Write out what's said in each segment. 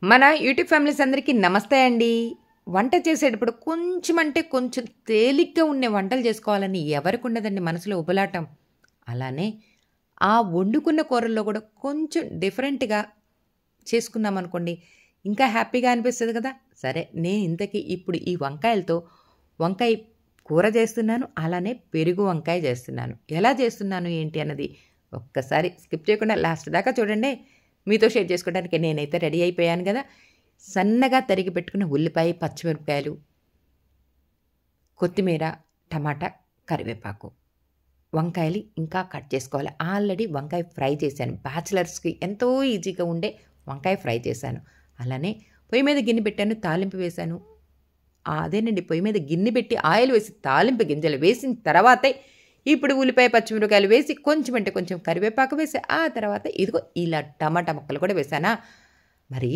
మన YouTube families అందరికీ నమస్తే అండి. వంట చేసేటప్పుడు కొంచెం అంటే కొంచెం తేలిగ్గా ఉండే వంటలు చేసుకోవాలని ఎవరికి ఉండదండి మనసులో ఉబలాటం. అలానే ఆ వండుకున్న కూరల్లో కూడా కొంచెం డిఫరెంట్‌గా చేసుకున్నామనుకోండి, ఇంకా హ్యాపీగా అనిపిస్తది కదా! సరే నేను ఇంతకీ ఇప్పుడు ఈ వంకాయలతో వంకాయ కూర చేస్తున్నాను. అలానే పెరుగు వంకాయ చేస్తున్నాను. ఎలా చేస్తున్నాను ఏంటి అన్నది ఒక్కసారి స్కిప్ చేయకుండా లాస్ట్ దాకా చూడండి. మీతో షేర్ చేసుకోవడానికి నేనైతే రెడీ అయిపోయాను కదా! సన్నగా తరిగి పెట్టుకున్న ఉల్లిపాయ, పచ్చిమిరపకాయలు, కొత్తిమీర, టమాటా, కరివేపాకు, వంకాయలు ఇంకా కట్ చేసుకోవాలి. ఆల్రెడీ వంకాయ ఫ్రై చేశాను. బ్యాచిలర్స్‌కి ఎంతో ఈజీగా ఉండే వంకాయ ఫ్రై చేశాను. అలానే పొయ్యి మీద గిన్నె పెట్టాను, తాలింపు వేశాను. అదేనండి, పొయ్యి మీద గిన్నె పెట్టి ఆయిల్ వేసి తాలింపు గింజలు వేసిన తర్వాతే ఇప్పుడు ఉల్లిపాయ, పచ్చిమిరపకాయలు వేసి కొంచెం అంటే కొంచెం కరివేపాకు వేసి ఆ తర్వాత ఇదిగో ఇలా టమాటా ముక్కలు కూడా వేసానా. మరి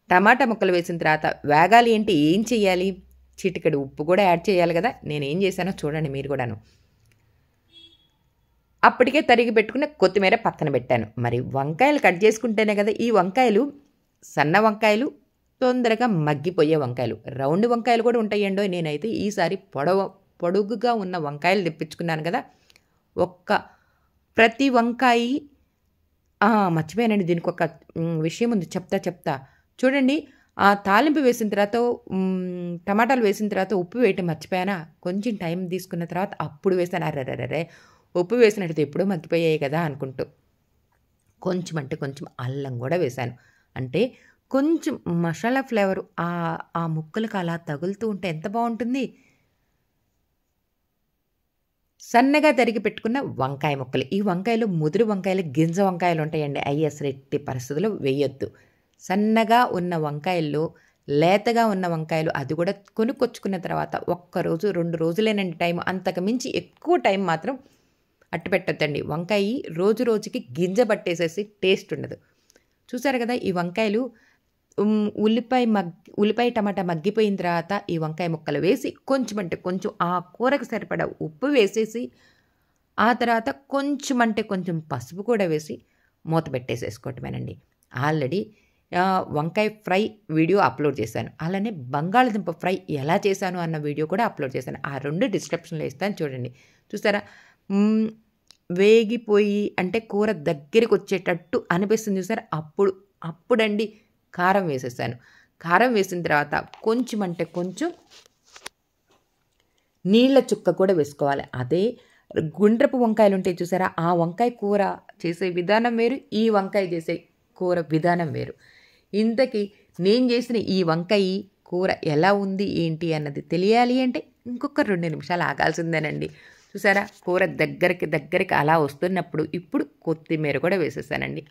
టమాటా ముక్కలు వేసిన తర్వాత వేగాలి అంటే ఏం చేయాలి? చిటికెడు ఉప్పు కూడా యాడ్ చేయాలి కదా! నేనేం చేశానో చూడండి మీరు కూడాను. అప్పటికే తరిగి పెట్టుకున్న కొత్తిమీర పక్కన పెట్టాను. మరి వంకాయలు కట్ చేసుకుంటేనే కదా, ఈ వంకాయలు సన్న వంకాయలు తొందరగా మగ్గిపోయే వంకాయలు. రౌండ్ వంకాయలు కూడా ఉంటాయండో. నేనైతే ఈసారి పొడుగుగా ఉన్న వంకాయలు తెప్పించుకున్నాను కదా! ప్రతి వంకాయ మర్చిపోయానండి, దీనికి ఒక విషయం ఉంది, చెప్తా. చూడండి, ఆ తాలింపు వేసిన తర్వాత టమాటాలు వేసిన తర్వాత ఉప్పు వేయటం మర్చిపోయానా? కొంచెం టైం తీసుకున్న తర్వాత అప్పుడు వేసాను. అరెరెరెరే, ఉప్పు వేసినట్టయితే ఎప్పుడో మగ్గిపోయాయి కదా అనుకుంటూ. కొంచెం అంటే కొంచెం అల్లం కూడా వేశాను. అంటే కొంచెం మసాలా ఫ్లేవరు ఆ ముక్కలకు అలా తగులుతూ ఉంటే ఎంత బాగుంటుంది. సన్నగా తరిగి పెట్టుకున్న వంకాయ ముక్కలు. ఈ వంకాయలు ముదురు వంకాయలు, గింజ వంకాయలు ఉంటాయండి. అవి అసలు ఎట్టి పరిస్థితుల్లో వేయొద్దు. సన్నగా ఉన్న వంకాయల్లో లేతగా ఉన్న వంకాయలు, అది కూడా కొనుక్కొచ్చుకున్న తర్వాత ఒక్కరోజు 2 రోజులేనండి టైం. అంతకు మించి ఎక్కువ టైం మాత్రం అట్టు పెట్టొద్దండి. వంకాయ రోజు రోజుకి గింజ పట్టేసేసి టేస్ట్ ఉండదు. చూసారు కదా, ఈ వంకాయలు ఉల్లిపాయ టమాటా మగ్గిపోయిన తర్వాత ఈ వంకాయ ముక్కలు వేసి కొంచెం అంటే కొంచెం ఆ కూరకు సరిపడా ఉప్పు వేసేసి ఆ తర్వాత కొంచెం అంటే కొంచెం పసుపు కూడా వేసి మూత పెట్టేసేసుకోవటమేనండి. ఆల్రెడీ వంకాయ ఫ్రై వీడియో అప్లోడ్ చేశాను. అలానే బంగాళదుంప ఫ్రై ఎలా చేశాను అన్న వీడియో కూడా అప్లోడ్ చేశాను. ఆ 2 డిస్క్రిప్షన్లో ఇస్తాను చూడండి. చూసారా, వేగిపోయి అంటే కూర దగ్గరికి వచ్చేటట్టు అనిపిస్తుంది చూసారా, అప్పుడండి కారం వేసేసాను. కారం వేసిన తర్వాత కొంచెం అంటే కొంచెం నీళ్ళ చుక్క కూడా వేసుకోవాలి. అదే గుండ్రపు వంకాయలు ఉంటాయి చూసారా, ఆ వంకాయ కూర చేసే విధానం వేరు, ఈ వంకాయ చేసే కూర విధానం వేరు. ఇంతకీ నేను చేసిన ఈ వంకాయ కూర ఎలా ఉంది ఏంటి అన్నది తెలియాలి అంటే ఇంకొక 2 నిమిషాలు ఆగాల్సిందేనండి. చూసారా, కూర దగ్గరికి అలా వస్తున్నప్పుడు ఇప్పుడు కొత్తిమీర కూడా వేసేసానండి.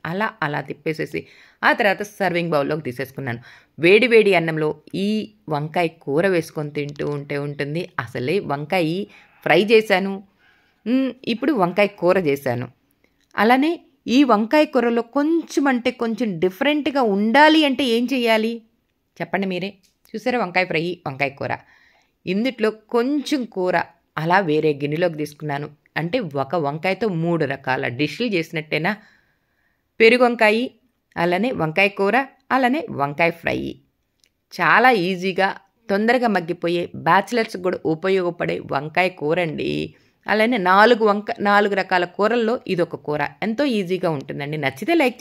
అలా తిప్పేసేసి ఆ తర్వాత సర్వింగ్ బౌల్లోకి తీసేసుకున్నాను. వేడి అన్నంలో ఈ వంకాయ కూర వేసుకొని తింటూ ఉంటే ఉంటుంది. అసలే వంకాయ ఫ్రై చేశాను, ఇప్పుడు వంకాయ కూర చేశాను. అలానే ఈ వంకాయ కూరలో కొంచెం అంటే కొంచెం డిఫరెంట్గా ఉండాలి అంటే ఏం చేయాలి చెప్పండి మీరే. చూసారా, వంకాయ ఫ్రై, వంకాయ కూర, ఇందుట్లో కొంచెం కూర అలా వేరే గిన్నెలోకి తీసుకున్నాను. అంటే ఒక వంకాయతో 3 రకాల డిష్లు చేసినట్టేనా. పెరుగు వంకాయ, అలానే వంకాయ కూర, అలానే వంకాయ ఫ్రై. చాలా ఈజీగా తొందరగా మగ్గిపోయే బ్యాచిలర్స్కి కూడా ఉపయోగపడే వంకాయ కూర అండి. అలానే 4 రకాల కూరల్లో ఇదొక కూర. ఎంతో ఈజీగా ఉంటుందండి. నచ్చితే లైక్